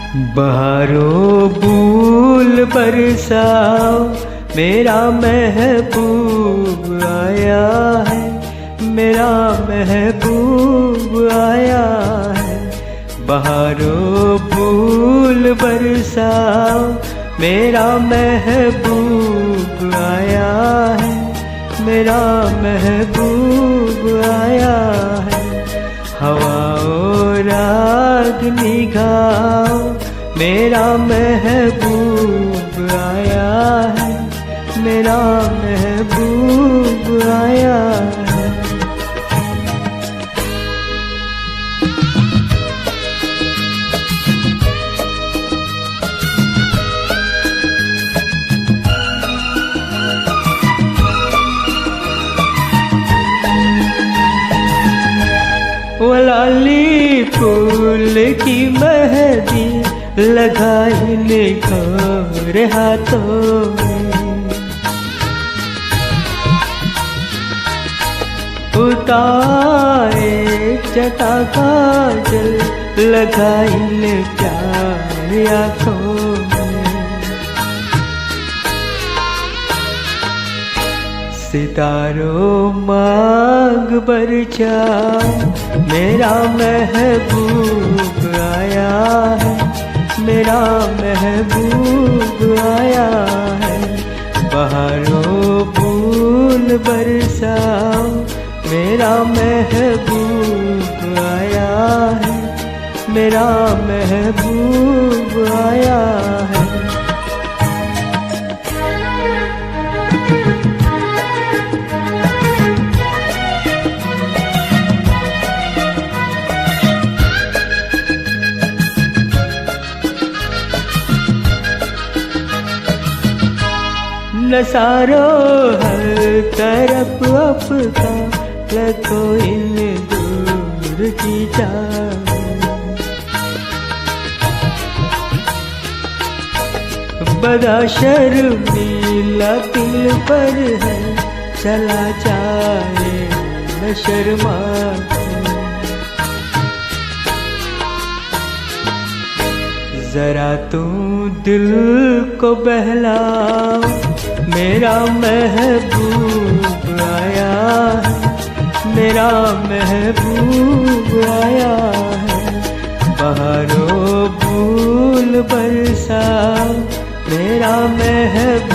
बहारों भूल बरसाओ, मेरा महबूब आया है, मेरा महबूब आया है। बहारों भूल बरसाओ, मेरा महबूब आया है, मेरा महबूब आया है। हवाओं रागनी गाओ, मेरा महबूब आया है, मेरा महबूब आया है। लाली फूल की मेहंदी लगाई निखरे हाथों में, उतारे जटा काजल लगाई प्यारी आँखों में। सितारों मांग बरछाओ, मेरा महबूब आया है, मेरा महबूब आया है। बहारों फूल बरसाओ, मेरा महबूब आया है, मेरा महबूब आया है। नसारो हर तरफ अपका लगो इन दूर की जान। बड़ा शर्मीला दिल पर है, चला जाए न शर्मा। जरा तू दिल को बहलाओ, मेरा महबूब आया है, मेरा महबूब आया है। बहारों फूल बरसाओ, मेरा महबूब